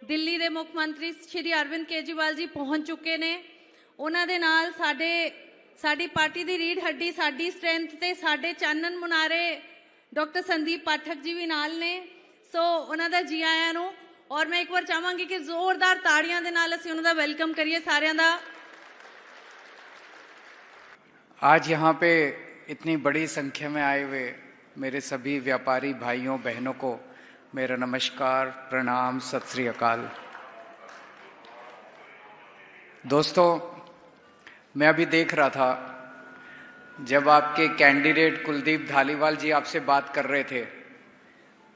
दिल्ली के मुख मंत्री श्री अरविंद केजरीवाल जी पहुंच चुके ने। उन्हां दे नाल साडी पार्टी की रीढ़ हड्डी, साडी स्ट्रेंथ ते साडे चानन मुनारे डॉक्टर संदीप पाठक जी भी नाल ने। सो उन्हां दा जी आयां नूं। और मैं एक बार चाहांगी कि जोरदार ताड़ियां दे नाल असीं उन्हां दा वेलकम करिए सारियां दा। आज यहाँ पे इतनी बड़ी संख्या में आए हुए मेरे सभी व्यापारी भाइयों बहनों को मेरा नमस्कार, प्रणाम, सत श्री अकाल। दोस्तों, मैं अभी देख रहा था जब आपके कैंडिडेट कुलदीप धालीवाल जी आपसे बात कर रहे थे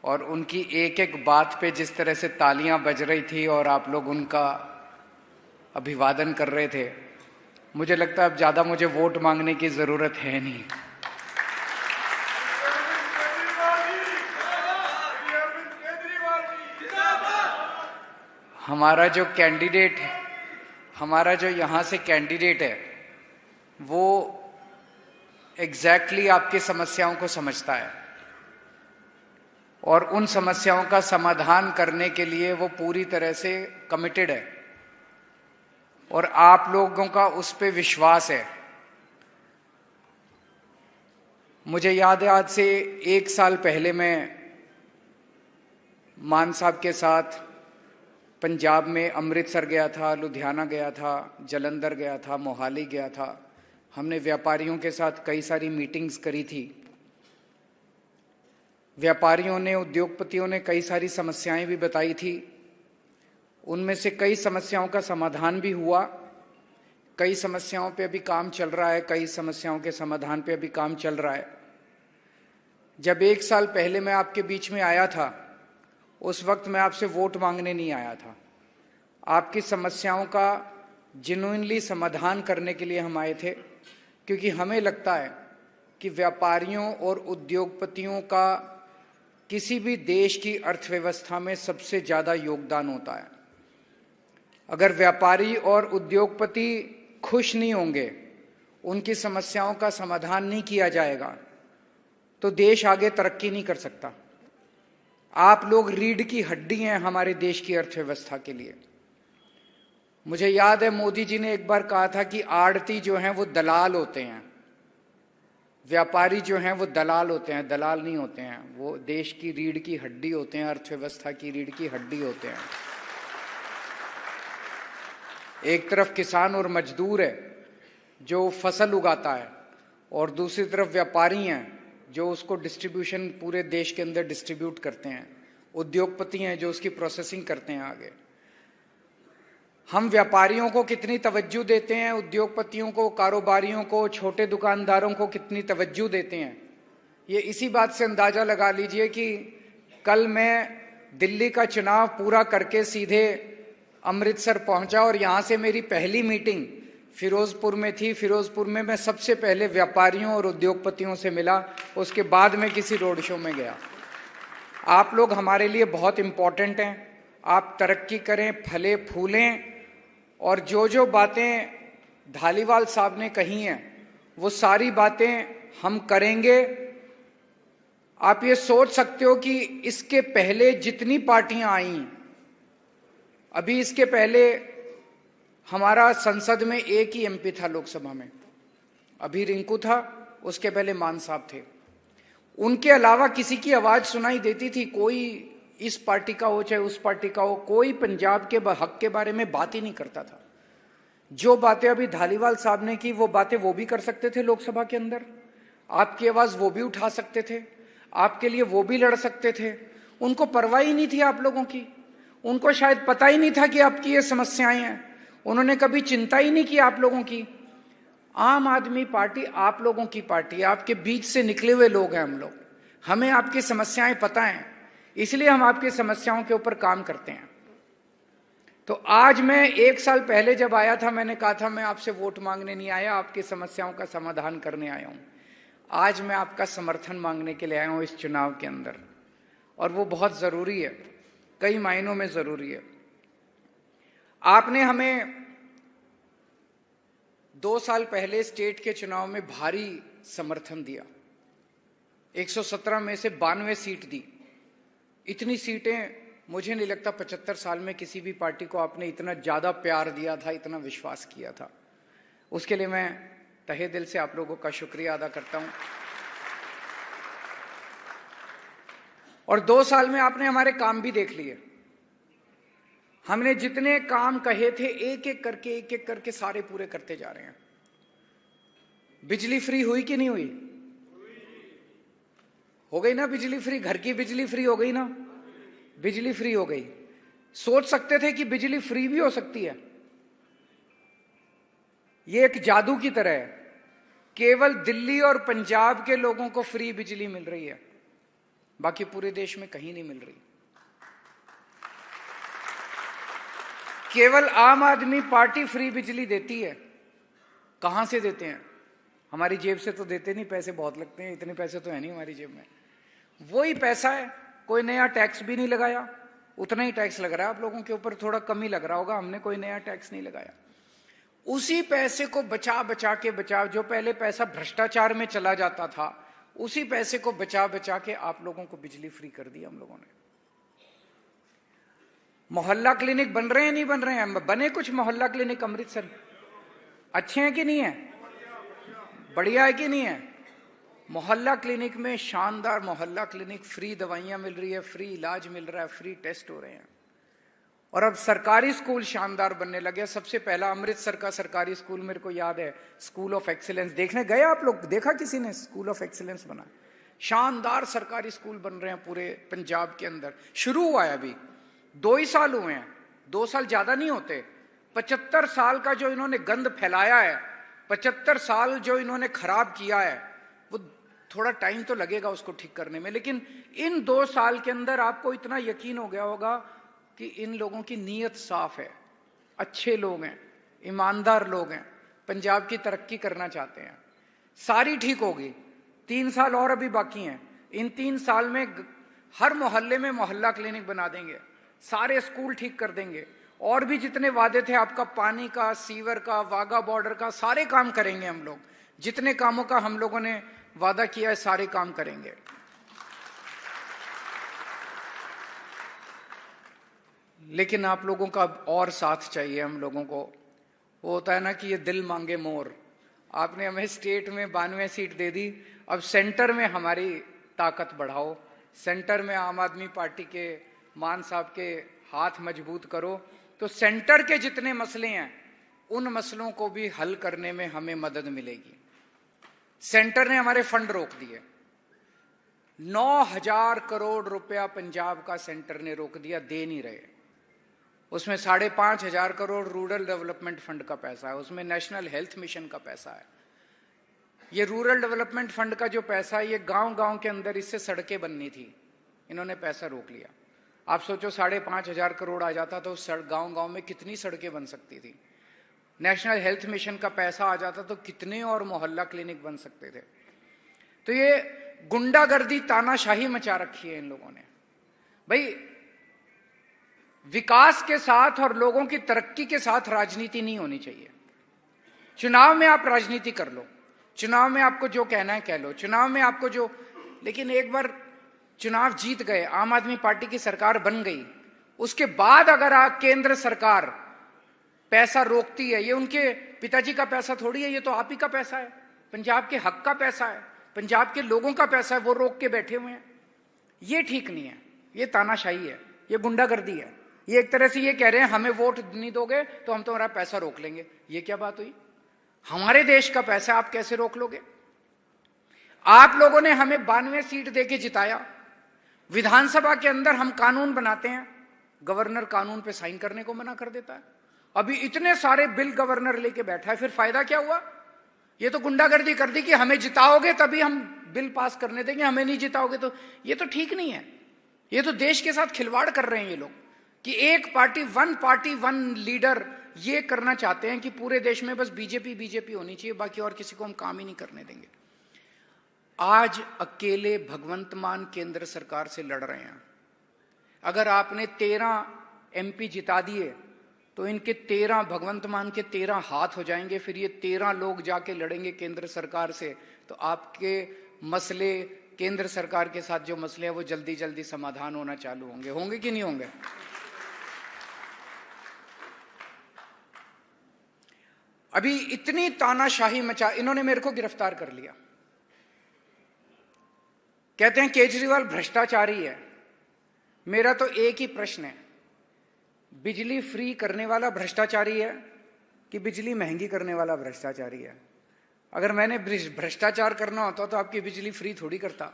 और उनकी एक एक बात पे जिस तरह से तालियां बज रही थी और आप लोग उनका अभिवादन कर रहे थे, मुझे लगता है अब ज़्यादा मुझे वोट मांगने की ज़रूरत है नहीं। हमारा जो कैंडिडेट है, हमारा जो यहाँ से कैंडिडेट है, वो एग्जैक्टली आपकी समस्याओं को समझता है और उन समस्याओं का समाधान करने के लिए वो पूरी तरह से कमिटेड है और आप लोगों का उस पे विश्वास है। मुझे याद है आज से 1 साल पहले मैं मान साहब के साथ पंजाब में अमृतसर गया था, लुधियाना गया था, जलंधर गया था, मोहाली गया था। हमने व्यापारियों के साथ कई सारी मीटिंग्स करी थी। व्यापारियों ने, उद्योगपतियों ने कई सारी समस्याएं भी बताई थी। उनमें से कई समस्याओं का समाधान भी हुआ, कई समस्याओं पे अभी काम चल रहा है, कई समस्याओं के समाधान पे अभी काम चल रहा है। जब 1 साल पहले मैं आपके बीच में आया था, उस वक्त मैं आपसे वोट मांगने नहीं आया था। आपकी समस्याओं का जेन्युइनली समाधान करने के लिए हम आए थे, क्योंकि हमें लगता है कि व्यापारियों और उद्योगपतियों का किसी भी देश की अर्थव्यवस्था में सबसे ज़्यादा योगदान होता है। अगर व्यापारी और उद्योगपति खुश नहीं होंगे, उनकी समस्याओं का समाधान नहीं किया जाएगा, तो देश आगे तरक्की नहीं कर सकता। आप लोग रीढ़ की हड्डी हैं हमारे देश की अर्थव्यवस्था के लिए। मुझे याद है मोदी जी ने एक बार कहा था कि आड़ती जो हैं वो दलाल होते हैं, व्यापारी जो हैं वो दलाल होते हैं, दलाल नहीं होते हैं। वो देश की रीढ़ की हड्डी होते हैं, अर्थव्यवस्था की रीढ़ की हड्डी होते हैं। एक तरफ किसान और मजदूर है जो फसल उगाता है और दूसरी तरफ व्यापारी हैं जो उसको डिस्ट्रीब्यूशन पूरे देश के अंदर डिस्ट्रीब्यूट करते हैं, उद्योगपति हैं जो उसकी प्रोसेसिंग करते हैं आगे। हम व्यापारियों को कितनी तवज्जो देते हैं, उद्योगपतियों को, कारोबारियों को, छोटे दुकानदारों को कितनी तवज्जो देते हैं, ये इसी बात से अंदाजा लगा लीजिए कि कल मैं दिल्ली का चुनाव पूरा करके सीधे अमृतसर पहुंचा और यहाँ से मेरी पहली मीटिंग फिरोजपुर में थी। फिरोजपुर में मैं सबसे पहले व्यापारियों और उद्योगपतियों से मिला, उसके बाद मैं किसी रोड शो में गया। आप लोग हमारे लिए बहुत इम्पोर्टेंट हैं। आप तरक्की करें, फले फूलें, और जो जो बातें धालीवाल साहब ने कही हैं वो सारी बातें हम करेंगे। आप ये सोच सकते हो कि इसके पहले जितनी पार्टियां आई, अभी इसके पहले हमारा संसद में एक ही एमपी था लोकसभा में, अभी रिंकू था, उसके पहले मान साहब थे। उनके अलावा किसी की आवाज सुनाई देती थी? कोई इस पार्टी का हो चाहे उस पार्टी का हो, कोई पंजाब के हक के बारे में बात ही नहीं करता था। जो बातें अभी धालीवाल साहब ने की, वो बातें वो भी कर सकते थे लोकसभा के अंदर। आपकी आवाज वो भी उठा सकते थे, आपके लिए वो भी लड़ सकते थे। उनको परवाह ही नहीं थी आप लोगों की। उनको शायद पता ही नहीं था कि आपकी ये समस्याएं हैं। उन्होंने कभी चिंता ही नहीं की आप लोगों की। आम आदमी पार्टी आप लोगों की पार्टी है, आपके बीच से निकले हुए लोग हैं हम लोग। हमें आपकी समस्याएं पता हैं, इसलिए हम आपकी समस्याओं के ऊपर काम करते हैं। तो आज मैं 1 साल पहले जब आया था, मैंने कहा था मैं आपसे वोट मांगने नहीं आया, आपकी समस्याओं का समाधान करने आया हूं। आज मैं आपका समर्थन मांगने के लिए आया हूं इस चुनाव के अंदर, और वो बहुत जरूरी है, कई मायनों में जरूरी है। आपने हमें 2 साल पहले स्टेट के चुनाव में भारी समर्थन दिया, 117 में से 92 सीट दी। इतनी सीटें मुझे नहीं लगता 75 साल में किसी भी पार्टी को आपने इतना ज्यादा प्यार दिया था, इतना विश्वास किया था। उसके लिए मैं तहे दिल से आप लोगों का शुक्रिया अदा करता हूं। और 2 साल में आपने हमारे काम भी देख लिए। हमने जितने काम कहे थे एक एक करके सारे पूरे करते जा रहे हैं। बिजली फ्री हुई कि नहीं हुई? हो गई ना बिजली फ्री? घर की बिजली फ्री हो गई ना? बिजली फ्री हो गई। सोच सकते थे कि बिजली फ्री भी हो सकती है? ये एक जादू की तरह है। केवल दिल्ली और पंजाब के लोगों को फ्री बिजली मिल रही है, बाकी पूरे देश में कहीं नहीं मिल रही। केवल आम आदमी पार्टी फ्री बिजली देती है। कहां से देते हैं? हमारी जेब से तो देते नहीं, पैसे बहुत लगते हैं, इतने पैसे तो है नहीं हमारी जेब में। वही पैसा है, कोई नया टैक्स भी नहीं लगाया, उतना ही टैक्स लग रहा है आप लोगों के ऊपर, थोड़ा कम ही लग रहा होगा, हमने कोई नया टैक्स नहीं लगाया। उसी पैसे को बचा के जो पहले पैसा भ्रष्टाचार में चला जाता था, उसी पैसे को बचा के आप लोगों को बिजली फ्री कर दी हम लोगों ने। मोहल्ला क्लिनिक बन रहे हैं नहीं बन रहे हैं? बने कुछ मोहल्ला क्लिनिक अमृतसर? अच्छे हैं कि नहीं है? बढ़िया है कि नहीं है? मोहल्ला क्लिनिक में शानदार मोहल्ला क्लिनिक, फ्री दवाइयां मिल रही है, फ्री इलाज मिल रहा है, फ्री टेस्ट हो रहे हैं। और अब सरकारी स्कूल शानदार बनने लगे। सबसे पहला अमृतसर का सरकारी स्कूल मेरे को याद है, स्कूल ऑफ एक्सीलेंस। देखने गए आप लोग? देखा किसी ने? स्कूल ऑफ एक्सीलेंस बना, शानदार सरकारी स्कूल बन रहे हैं पूरे पंजाब के अंदर। शुरू हुआ है अभी, 2 ही साल हुए हैं, 2 साल ज्यादा नहीं होते। 75 साल का जो इन्होंने गंद फैलाया है, 75 साल जो इन्होंने खराब किया है, वो थोड़ा टाइम तो लगेगा उसको ठीक करने में, लेकिन इन 2 साल के अंदर आपको इतना यकीन हो गया होगा कि इन लोगों की नीयत साफ है, अच्छे लोग हैं, ईमानदार लोग हैं, पंजाब की तरक्की करना चाहते हैं। सारी ठीक होगी। 3 साल और अभी बाकी हैं। इन 3 साल में हर मोहल्ले में मोहल्ला क्लिनिक बना देंगे, सारे स्कूल ठीक कर देंगे, और भी जितने वादे थे आपका, पानी का, सीवर का, वाघा बॉर्डर का, सारे काम करेंगे हम लोग। जितने कामों का हम लोगों ने वादा किया है, सारे काम करेंगे। लेकिन आप लोगों का और साथ चाहिए हम लोगों को। वो होता है ना कि ये दिल मांगे मोर। आपने हमें स्टेट में 92 सीट दे दी, अब सेंटर में हमारी ताकत बढ़ाओ। सेंटर में आम आदमी पार्टी के मान साहब के हाथ मजबूत करो, तो सेंटर के जितने मसले हैं उन मसलों को भी हल करने में हमें मदद मिलेगी। सेंटर ने हमारे फंड रोक दिए, 9,000 करोड़ रुपया पंजाब का सेंटर ने रोक दिया, दे नहीं रहे। उसमें 5,500 करोड़ रूरल डेवलपमेंट फंड का पैसा है, उसमें नेशनल हेल्थ मिशन का पैसा है। ये रूरल डेवलपमेंट फंड का जो पैसा है, ये गांव-गांव के अंदर इससे सड़कें बननी थी, इन्होंने पैसा रोक लिया। आप सोचो 5,500 करोड़ आ जाता तो गांव-गांव में कितनी सड़कें बन सकती थी। नेशनल हेल्थ मिशन का पैसा आ जाता तो कितने और मोहल्ला क्लिनिक बन सकते थे। तो ये गुंडागर्दी, तानाशाही मचा रखी है इन लोगों ने। भाई, विकास के साथ और लोगों की तरक्की के साथ राजनीति नहीं होनी चाहिए। चुनाव में आप राजनीति कर लो, चुनाव में आपको जो कहना है कह लो, चुनाव में आपको जो, लेकिन एक बार चुनाव जीत गए, आम आदमी पार्टी की सरकार बन गई, उसके बाद अगर आप केंद्र सरकार पैसा रोकती है, ये उनके पिताजी का पैसा थोड़ी है, ये तो आप ही का पैसा है, पंजाब के हक का पैसा है, पंजाब के लोगों का पैसा है, वो रोक के बैठे हुए हैं। ये ठीक नहीं है, ये तानाशाही है, ये गुंडागर्दी है। ये एक तरह से ये कह रहे हैं हमें वोट नहीं दोगे तो हम तुम्हारा पैसा रोक लेंगे। ये क्या बात हुई? हमारे देश का पैसा आप कैसे रोक लोगे? आप लोगों ने हमें 92 सीट देके जिताया। विधानसभा के अंदर हम कानून बनाते हैं, गवर्नर कानून पे साइन करने को मना कर देता है। अभी इतने सारे बिल गवर्नर लेके बैठा है, फिर फायदा क्या हुआ? ये तो गुंडागर्दी कर दी कि हमें जिताओगे तभी हम बिल पास करने देंगे, हमें नहीं जिताओगे तो। ये तो ठीक नहीं है। ये तो देश के साथ खिलवाड़ कर रहे हैं ये लोग कि एक पार्टी वन लीडर। ये करना चाहते हैं कि पूरे देश में बस बीजेपी होनी चाहिए, बाकी और किसी को हम काम ही नहीं करने देंगे। आज अकेले भगवंत मान केंद्र सरकार से लड़ रहे हैं। अगर आपने 13 MP जिता दिए तो इनके 13 भगवंत मान के 13 हाथ हो जाएंगे, फिर ये 13 लोग जाके लड़ेंगे केंद्र सरकार से, तो आपके मसले केंद्र सरकार के साथ जो मसले हैं वो जल्दी जल्दी समाधान होना चालू होंगे। होंगे कि नहीं होंगे? अभी इतनी तानाशाही मचा, इन्होंने मेरे को गिरफ्तार कर लिया, कहते हैं केजरीवाल भ्रष्टाचारी है। मेरा तो एक ही प्रश्न है, बिजली फ्री करने वाला भ्रष्टाचारी है कि बिजली महंगी करने वाला भ्रष्टाचारी है? अगर मैंने भ्रष्टाचार करना होता तो आपकी बिजली फ्री थोड़ी करता।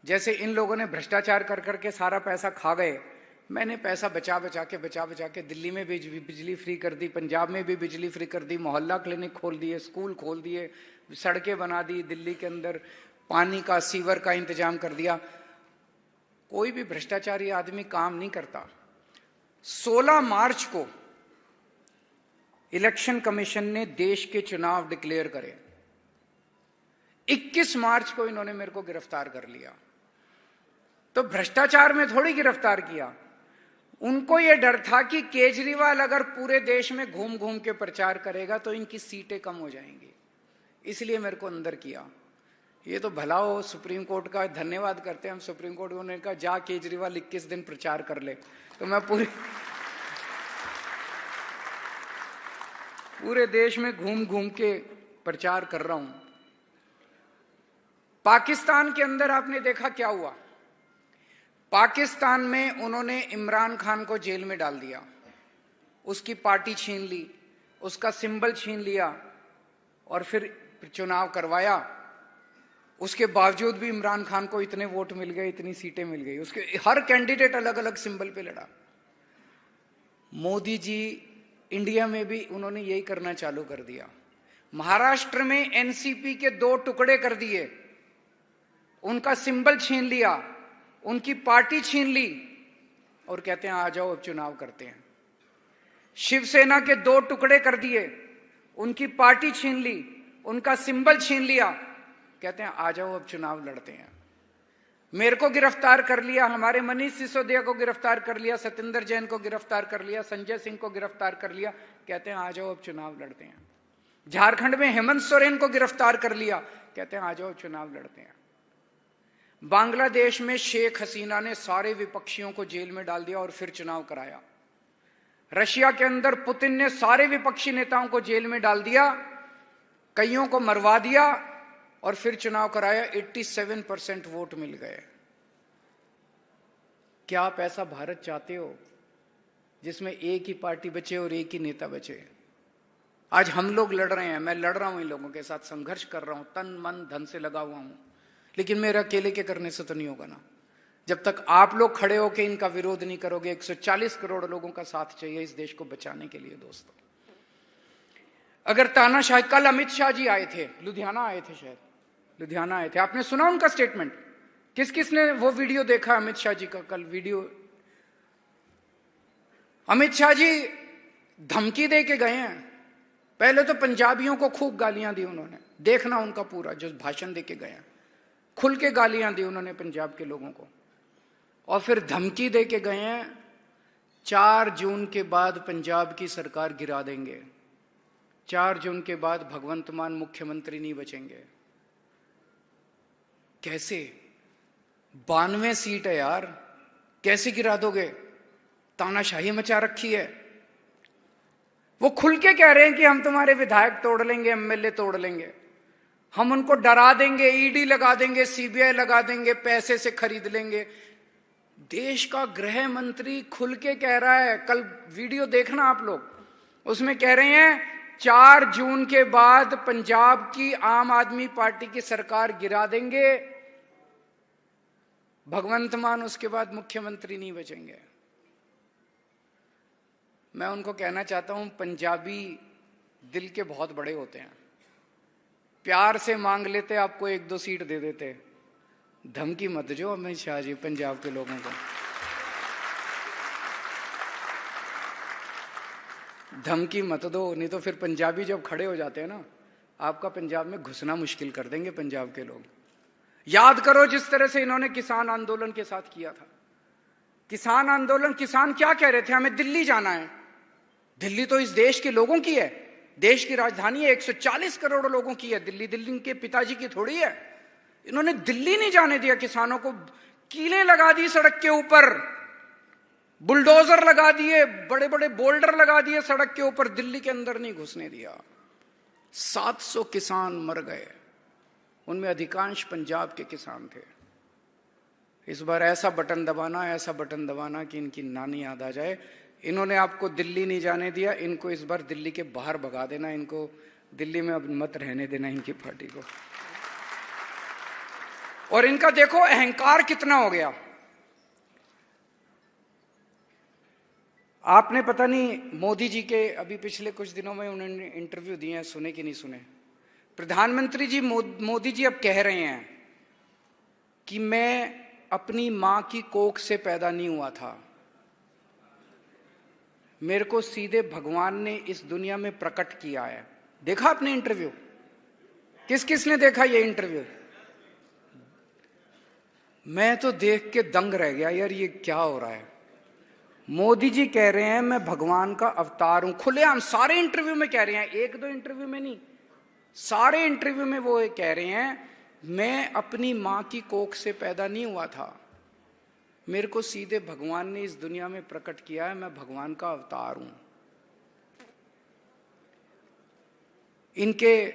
जैसे इन लोगों ने भ्रष्टाचार कर करके सारा पैसा खा गए, मैंने पैसा बचा बचा के दिल्ली में भी बिजली फ्री कर दी, पंजाब में भी बिजली फ्री कर दी, मोहल्ला क्लिनिक खोल दिए, स्कूल खोल दिए, सड़कें बना दी, दिल्ली के अंदर पानी का सीवर का इंतजाम कर दिया। कोई भी भ्रष्टाचारी आदमी काम नहीं करता। 16 मार्च को इलेक्शन कमीशन ने देश के चुनाव डिक्लेयर करे, 21 मार्च को इन्होंने मेरे को गिरफ्तार कर लिया। तो भ्रष्टाचार में थोड़ी गिरफ्तार किया, उनको यह डर था कि केजरीवाल अगर पूरे देश में घूम घूम के प्रचार करेगा तो इनकी सीटें कम हो जाएंगी, इसलिए मेरे को अंदर किया। ये तो भला हो, सुप्रीम कोर्ट का धन्यवाद करते हैं हम। सुप्रीम कोर्ट ने कहा जा केजरीवाल 21 दिन प्रचार कर ले, तो मैं पूरे देश में घूम घूम के प्रचार कर रहा हूं। पाकिस्तान के अंदर आपने देखा क्या हुआ। पाकिस्तान में उन्होंने इमरान खान को जेल में डाल दिया, उसकी पार्टी छीन ली, उसका सिंबल छीन लिया और फिर चुनाव करवाया। उसके बावजूद भी इमरान खान को इतने वोट मिल गए, इतनी सीटें मिल गई। उसके हर कैंडिडेट अलग अलग सिंबल पे लड़ा। मोदी जी इंडिया में भी उन्होंने यही करना चालू कर दिया। महाराष्ट्र में एनसीपी के 2 टुकड़े कर दिए, उनका सिंबल छीन लिया, उनकी पार्टी छीन ली और कहते हैं आ जाओ अब चुनाव करते हैं। शिवसेना के 2 टुकड़े कर दिए, उनकी पार्टी छीन ली, उनका सिंबल छीन लिया, कहते हैं आ जाओ अब चुनाव लड़ते हैं। मेरे को गिरफ्तार कर लिया, हमारे मनीष सिसोदिया को गिरफ्तार कर लिया, सत्येंद्र जैन को गिरफ्तार कर लिया, संजय सिंह को गिरफ्तार कर लिया, कहते हैं आ जाओ अब चुनाव लड़ते हैं। झारखंड में हेमंत सोरेन को गिरफ्तार कर लिया, कहते हैं आ जाओ चुनाव लड़ते हैं। बांग्लादेश में शेख हसीना ने सारे विपक्षियों को जेल में डाल दिया और फिर चुनाव कराया। रशिया के अंदर पुतिन ने सारे विपक्षी नेताओं को जेल में डाल दिया, कईयों को मरवा दिया और फिर चुनाव कराया। 87% वोट मिल गए। क्या आप ऐसा भारत चाहते हो जिसमें एक ही पार्टी बचे और एक ही नेता बचे? आज हम लोग लड़ रहे हैं, मैं लड़ रहा हूं, इन लोगों के साथ संघर्ष कर रहा हूं, तन मन धन से लगा हुआ हूं, लेकिन मेरे अकेले के करने से तो नहीं होगा ना। जब तक आप लोग खड़े होकर इनका विरोध नहीं करोगे। 140 करोड़ लोगों का साथ चाहिए इस देश को बचाने के लिए। दोस्तों, अगर तानाशाही, कल अमित शाह जी आए थे, लुधियाना आए थे, शायद लुधियाना आए थे, आपने सुना उनका स्टेटमेंट? किस किस ने वो वीडियो देखा अमित शाह जी का कल वीडियो? अमित शाह जी धमकी दे के गए हैं। पहले तो पंजाबियों को खूब गालियां दी उन्होंने, देखना उनका पूरा जो भाषण दे के गए हैं, खुल के गालियां दी उन्होंने पंजाब के लोगों को, और फिर धमकी दे के गए हैं 4 जून के बाद पंजाब की सरकार गिरा देंगे, 4 जून के बाद भगवंत मान मुख्यमंत्री नहीं बचेंगे। कैसे? 92 सीट है यार, कैसे गिरा दोगे? तानाशाही मचा रखी है। वो खुल के कह रहे हैं कि हम तुम्हारे विधायक तोड़ लेंगे, एमएलए तोड़ लेंगे, हम उनको डरा देंगे, ईडी लगा देंगे, सीबीआई लगा देंगे, पैसे से खरीद लेंगे। देश का गृह मंत्री खुल के कह रहा है, कल वीडियो देखना आप लोग, उसमें कह रहे हैं 4 जून के बाद पंजाब की आम आदमी पार्टी की सरकार गिरा देंगे, भगवंत मान उसके बाद मुख्यमंत्री नहीं बचेंगे। मैं उनको कहना चाहता हूं, पंजाबी दिल के बहुत बड़े होते हैं, प्यार से मांग लेते, आपको 1-2 सीट दे देते। धमकी मत दो अमित शाह जी पंजाब के लोगों को, धमकी मत दो, नहीं तो फिर पंजाबी जब खड़े हो जाते हैं ना, आपका पंजाब में घुसना मुश्किल कर देंगे पंजाब के लोग। याद करो जिस तरह से इन्होंने किसान आंदोलन के साथ किया था। किसान आंदोलन, किसान क्या कह रहे थे? हमें दिल्ली जाना है। दिल्ली तो इस देश के लोगों की है, देश की राजधानी है, 140 करोड़ लोगों की है दिल्ली, दिल्ली के पिताजी की थोड़ी है। इन्होंने दिल्ली नहीं जाने दिया किसानों को, कीलें लगा दी सड़क के ऊपर, बुलडोजर लगा दिए, बड़े बड़े बोल्डर लगा दिए सड़क के ऊपर, दिल्ली के अंदर नहीं घुसने दिया। 700 किसान मर गए, उनमें अधिकांश पंजाब के किसान थे। इस बार ऐसा बटन दबाना कि इनकी नानी याद आ जाए। इन्होंने आपको दिल्ली नहीं जाने दिया, इनको इस बार दिल्ली के बाहर भगा देना, इनको दिल्ली में अब मत रहने देना इनकी पार्टी को। और इनका देखो अहंकार कितना हो गया। आपने पता नहीं मोदी जी के अभी पिछले कुछ दिनों में उन्होंने इंटरव्यू दिए हैं, सुने कि नहीं सुने? प्रधानमंत्री जी मोदी जी अब कह रहे हैं कि मैं अपनी मां की कोख से पैदा नहीं हुआ था, मेरे को सीधे भगवान ने इस दुनिया में प्रकट किया है। देखा आपने इंटरव्यू? किस किस ने देखा ये इंटरव्यू? मैं तो देख के दंग रह गया, यार ये क्या हो रहा है। मोदी जी कह रहे हैं मैं भगवान का अवतार हूं, खुलेआम सारे इंटरव्यू में कह रहे हैं, एक दो इंटरव्यू में नहीं, सारे इंटरव्यू में वो कह रहे हैं मैं अपनी मां की कोख से पैदा नहीं हुआ था, मेरे को सीधे भगवान ने इस दुनिया में प्रकट किया है, मैं भगवान का अवतार हूं। इनके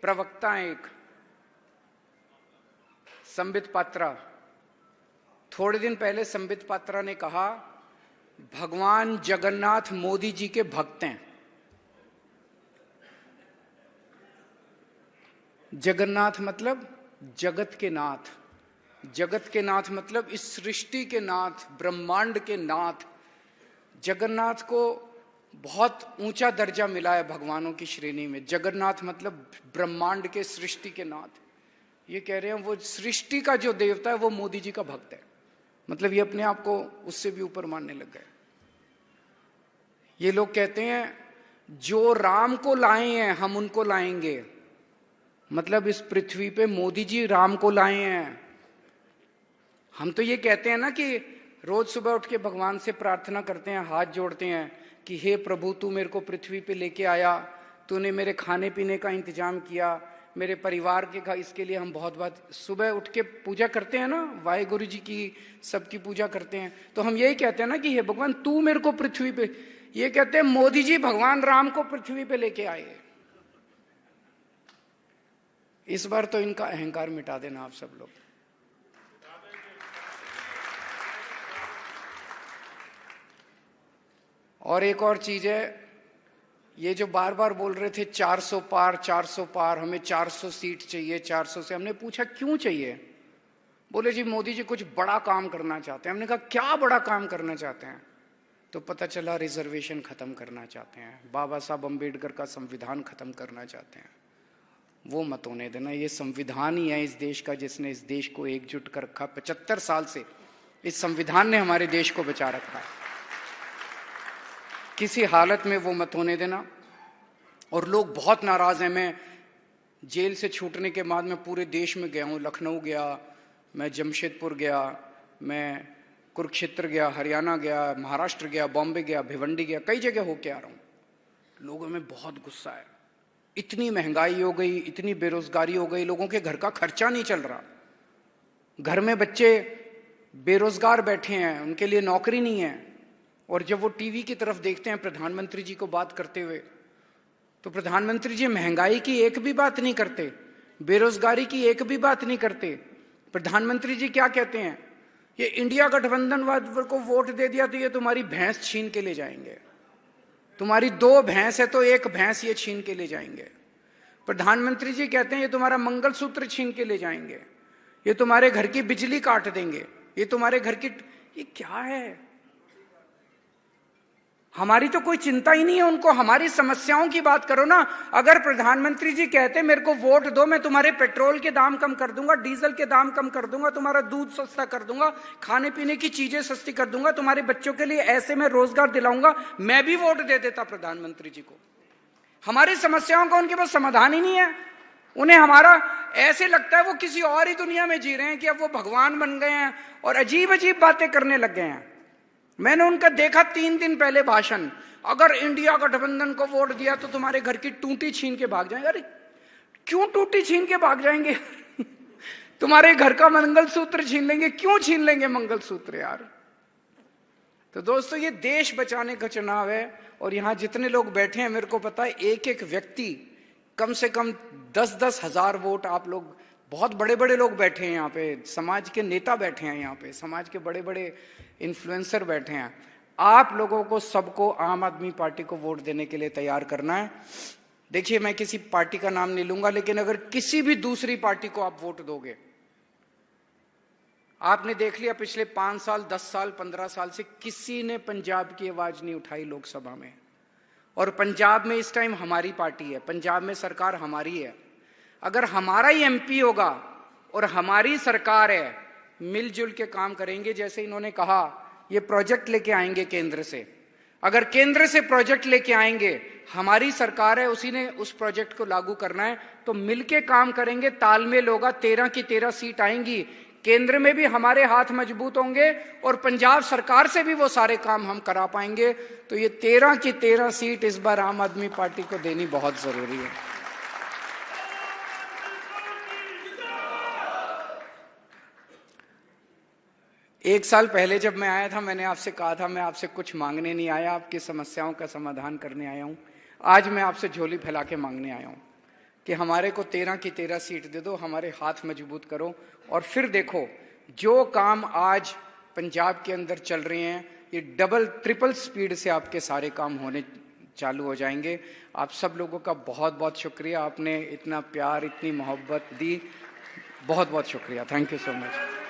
प्रवक्ता एक संबित पात्रा, थोड़े दिन पहले संबित पात्रा ने कहा भगवान जगन्नाथ मोदी जी के भक्त हैं। जगन्नाथ मतलब जगत के नाथ, जगत के नाथ मतलब इस सृष्टि के नाथ, ब्रह्मांड के नाथ। जगन्नाथ को बहुत ऊंचा दर्जा मिला है भगवानों की श्रेणी में। जगन्नाथ मतलब ब्रह्मांड के, सृष्टि के नाथ। ये कह रहे हैं वो सृष्टि का जो देवता है वो मोदी जी का भक्त है, मतलब ये अपने आप को उससे भी ऊपर मानने लग गए। ये लोग कहते हैं जो राम को लाए हैं हम उनको लाएंगे, मतलब इस पृथ्वी पे मोदी जी राम को लाए हैं। हम तो ये कहते हैं ना कि रोज सुबह उठ के भगवान से प्रार्थना करते हैं, हाथ जोड़ते हैं कि हे प्रभु तू मेरे को पृथ्वी पे लेके आया, तूने मेरे खाने पीने का इंतजाम किया, मेरे परिवार के इसके लिए हम बहुत बहुत सुबह उठ के पूजा करते हैं ना, वाहेगुरु जी की सबकी पूजा करते हैं। तो हम यही कहते हैं ना कि हे भगवान तू मेरे को पृथ्वी पे, ये कहते हैं मोदी जी भगवान राम को पृथ्वी पे लेके आए। इस बार तो इनका अहंकार मिटा देना आप सब लोग। और एक और चीज है, ये जो बार बार बोल रहे थे 400 पार 400 पार, हमें 400 सीट चाहिए, 400 से हमने पूछा क्यों चाहिए? बोले जी मोदी जी कुछ बड़ा काम करना चाहते हैं। हमने कहा क्या बड़ा काम करना चाहते हैं? तो पता चला रिजर्वेशन खत्म करना चाहते हैं, बाबा साहब अम्बेडकर का संविधान खत्म करना चाहते हैं। वो मत होने देना, ये संविधान ही है इस देश का जिसने इस देश को एकजुट कर रखा। 75 साल से इस संविधान ने हमारे देश को बचा रखा है, किसी हालत में वो मत होने देना। और लोग बहुत नाराज हैं। मैं जेल से छूटने के बाद मैं पूरे देश में गया हूँ, लखनऊ गया, मैं जमशेदपुर गया, मैं कुरुक्षेत्र गया, हरियाणा गया, महाराष्ट्र गया, बॉम्बे गया, भिवंडी गया, कई जगह होके आ रहा हूँ। लोगों में बहुत गुस्सा है, इतनी महंगाई हो गई, इतनी बेरोजगारी हो गई, लोगों के घर का खर्चा नहीं चल रहा, घर में बच्चे बेरोजगार बैठे हैं, उनके लिए नौकरी नहीं है। और जब वो टीवी की तरफ देखते हैं प्रधानमंत्री जी को बात करते हुए, तो प्रधानमंत्री जी महंगाई की एक भी बात नहीं करते, बेरोजगारी की एक भी बात नहीं करते। प्रधानमंत्री जी क्या कहते हैं? ये इंडिया गठबंधन वाले को वोट दे दिया तो ये तुम्हारी भैंस छीन के ले जाएंगे, तुम्हारी 2 भैंस है तो 1 भैंस ये छीन के ले जाएंगे। प्रधानमंत्री जी कहते हैं ये तुम्हारा मंगलसूत्र छीन के ले जाएंगे, ये तुम्हारे घर की बिजली काट देंगे, ये तुम्हारे घर की, ये क्या है? हमारी तो कोई चिंता ही नहीं है उनको, हमारी समस्याओं की बात करो ना। अगर प्रधानमंत्री जी कहते मेरे को वोट दो, मैं तुम्हारे पेट्रोल के दाम कम कर दूंगा, डीजल के दाम कम कर दूंगा, तुम्हारा दूध सस्ता कर दूंगा, खाने पीने की चीजें सस्ती कर दूंगा, तुम्हारे बच्चों के लिए ऐसे मैं रोजगार दिलाऊंगा, मैं भी वोट दे देता प्रधानमंत्री जी को। हमारी समस्याओं का उनके पास समाधान ही नहीं है। उन्हें हमारा ऐसे लगता है वो किसी और ही दुनिया में जी रहे हैं कि अब वो भगवान बन गए हैं और अजीब अजीब बातें करने लग गए हैं। मैंने उनका देखा 3 दिन पहले भाषण, अगर इंडिया गठबंधन को वोट दिया तो तुम्हारे घर की टूटी छीन के भाग जाएंगे। अरे क्यों टूटी छीन के भाग जाएंगे? तुम्हारे घर का मंगलसूत्र छीन लेंगे। क्यों छीन लेंगे मंगलसूत्र यार? तो दोस्तों, ये देश बचाने का चुनाव है। और यहां जितने लोग बैठे हैं, मेरे को पता है एक एक व्यक्ति कम से कम 10-10 हजार वोट, आप लोग बहुत बड़े बड़े लोग बैठे हैं यहाँ पे, समाज के नेता बैठे हैं यहाँ पे, समाज के बड़े बड़े इन्फ्लुएंसर बैठे हैं। आप लोगों को सबको आम आदमी पार्टी को वोट देने के लिए तैयार करना है। देखिए, मैं किसी पार्टी का नाम नहीं लूंगा, लेकिन अगर किसी भी दूसरी पार्टी को आप वोट दोगे, आपने देख लिया पिछले 5 साल, 10 साल, 15 साल से किसी ने पंजाब की आवाज नहीं उठाई लोकसभा में। और पंजाब में इस टाइम हमारी पार्टी है, पंजाब में सरकार हमारी है। अगर हमारा ही एमपी होगा और हमारी सरकार है, मिलजुल के काम करेंगे। जैसे इन्होंने कहा, ये प्रोजेक्ट लेके आएंगे केंद्र से, अगर केंद्र से प्रोजेक्ट लेके आएंगे, हमारी सरकार है, उसी ने उस प्रोजेक्ट को लागू करना है, तो मिलके काम करेंगे, तालमेल होगा, 13 की 13 सीट आएंगी। केंद्र में भी हमारे हाथ मजबूत होंगे और पंजाब सरकार से भी वो सारे काम हम करा पाएंगे। तो ये 13 की 13 सीट इस बार आम आदमी पार्टी को देनी बहुत जरूरी है। एक साल पहले जब मैं आया था, मैंने आपसे कहा था मैं आपसे कुछ मांगने नहीं आया, आपकी समस्याओं का समाधान करने आया हूं। आज मैं आपसे झोली फैला के मांगने आया हूं कि हमारे को 13 की 13 सीट दे दो, हमारे हाथ मजबूत करो। और फिर देखो, जो काम आज पंजाब के अंदर चल रहे हैं, ये डबल ट्रिपल स्पीड से आपके सारे काम होने चालू हो जाएंगे। आप सब लोगों का बहुत बहुत शुक्रिया, आपने इतना प्यार, इतनी मोहब्बत दी, बहुत बहुत शुक्रिया। Thank you so much.